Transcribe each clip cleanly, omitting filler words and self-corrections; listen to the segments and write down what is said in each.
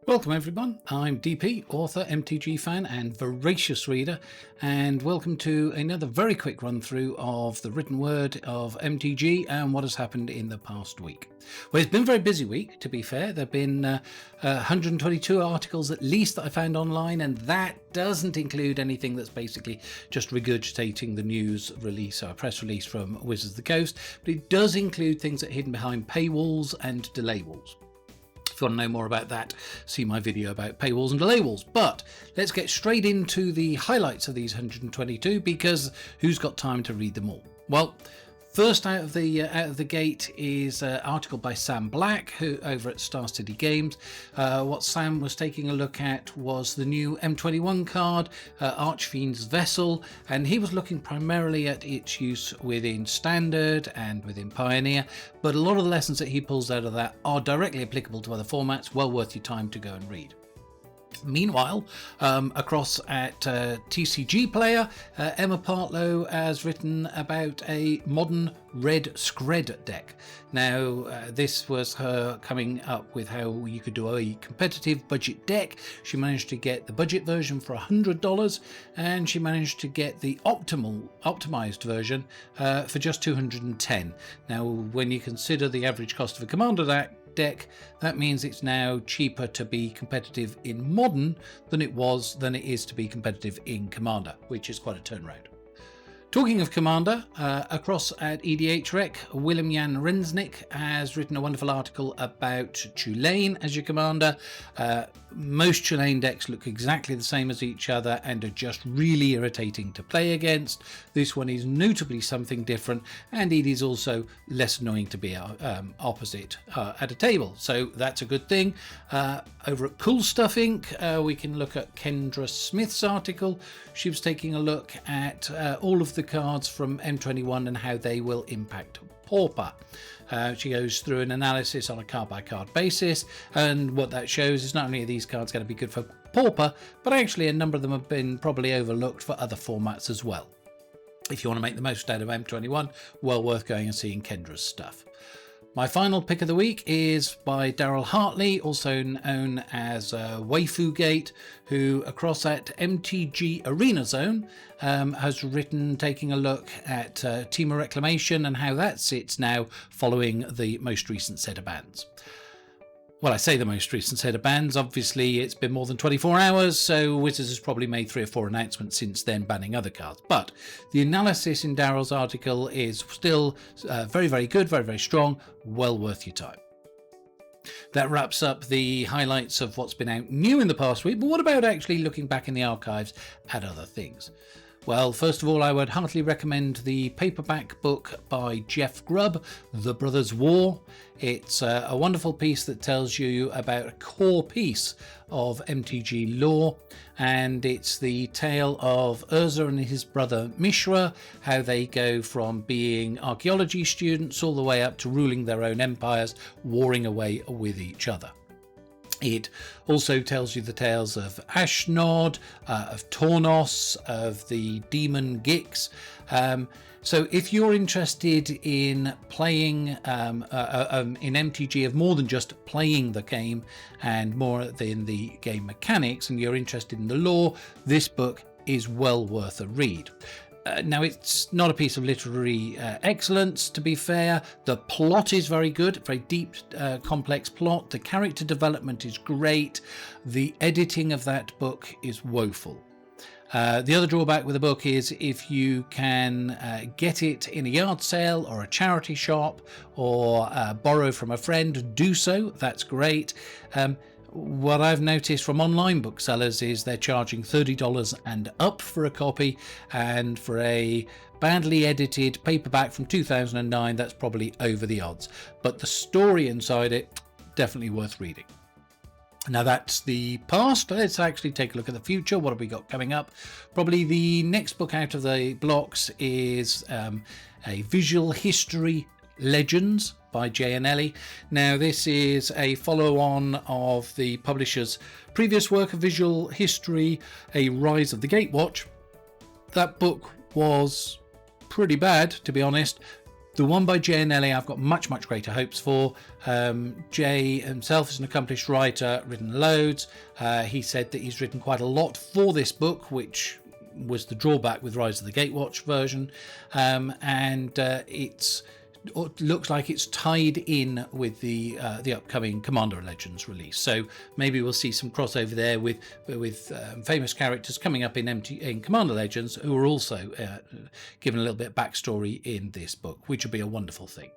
Welcome everyone, I'm DP, author, MTG fan and voracious reader, and welcome to another very quick run through of the written word of MTG and what has happened in the past week. Well, it's been a very busy week, to be fair. There have been 122 articles at least that I found online, and that doesn't include anything that's basically just regurgitating the news release or press release from Wizards of the Coast, but it does include things that are hidden behind paywalls and delay walls. If you want to know more about that, see my video about paywalls and delay walls. But let's get straight into the highlights of these 122, because who's got time to read them all? Well, first out of the gate is an article by Sam Black, who over at Star City Games. What Sam was taking a look at was the new M21 card, Archfiend's Vessel, and he was looking primarily at its use within Standard and within Pioneer, but a lot of the lessons that he pulls out of that are directly applicable to other formats, well worth your time to go and read. Meanwhile, across at TCGPLAYER, Emma Partlow has written about a modern red Skred deck. Now, this was her coming up with how you could do a competitive budget deck. She managed to get the budget version for $100, and she managed to get the optimized version for just $210. Now, when you consider the average cost of a Commander deck, that means it's now cheaper to be competitive in Modern than it is to be competitive in Commander, which is quite a turnaround. Talking of Commander, across at EDHREC, Willem-Jan Rensink has written a wonderful article about Chulane as your commander. Most Chulane decks look exactly the same as each other and are just really irritating to play against. This one is notably something different, and it is also less annoying to be opposite at a table, so that's a good thing. Over at Cool Stuff Inc., we can look at Kendra Smith's article. She was taking a look at all of the cards from M21 and how they will impact Pauper. She goes through an analysis on a card by card basis, and what that shows is not only are these cards going to be good for Pauper, but actually a number of them have been probably overlooked for other formats as well. If you want to make the most out of M21, well worth going and seeing Kendra's stuff. My final pick of the week is by Daryly Hartley, also known as Waifugate, who across at MTG Arena Zone has written taking a look at Temur Reclamation and how that sits now following the most recent set of bans. Well, I say the most recent set of bans, obviously it's been more than 24 hours, so Wizards has probably made 3 or 4 announcements since then banning other cards. But the analysis in Daryl's article is still very, very good, very, very strong, well worth your time. That wraps up the highlights of what's been out new in the past week, but what about actually looking back in the archives at other things? Well, first of all, I would heartily recommend the paperback book by Jeff Grubb, The Brothers' War. It's a wonderful piece that tells you about a core piece of MTG lore, and it's the tale of Urza and his brother Mishra, how they go from being archaeology students all the way up to ruling their own empires, warring away with each other. It also tells you the tales of Ashnod, of Tornos, of the demon Gix. So if you're interested in playing in MTG of more than just playing the game and more than the game mechanics, and you're interested in the lore, this book is well worth a read. Now, it's not a piece of literary excellence, to be fair. The plot is very good, very deep, complex plot. The character development is great. The editing of that book is woeful. The other drawback with the book is if you can get it in a yard sale or a charity shop or borrow from a friend, do so. That's great. What I've noticed from online booksellers is they're charging $30 and up for a copy, and for a badly edited paperback from 2009, that's probably over the odds. But the story inside it, definitely worth reading. Now that's the past. Let's actually take a look at the future. What have we got coming up? Probably the next book out of the blocks is a Visual History Legends by Annelli. Now this is a follow-on of the publisher's previous work of Visual History, A Rise of the Gatewatch. That book was pretty bad, to be honest. The one by Jay Annelli I've got much greater hopes for. Jay himself is an accomplished writer, written loads. He said that he's written quite a lot for this book, which was the drawback with Rise of the Gatewatch version, and it looks like it's tied in with the upcoming Commander Legends release. So maybe we'll see some crossover there with famous characters coming up in Commander Legends who are also given a little bit of backstory in this book, which would be a wonderful thing.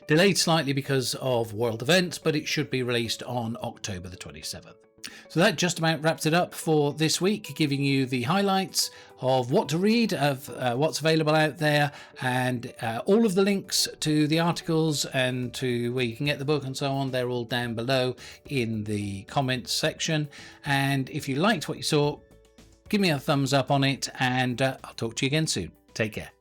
Delayed slightly because of world events, but it should be released on October the 27th. So that just about wraps it up for this week, giving you the highlights of what to read, of what's available out there, and all of the links to the articles and to where you can get the book and so on. They're all down below in the comments section. And if you liked what you saw, give me a thumbs up on it, and I'll talk to you again soon. Take care.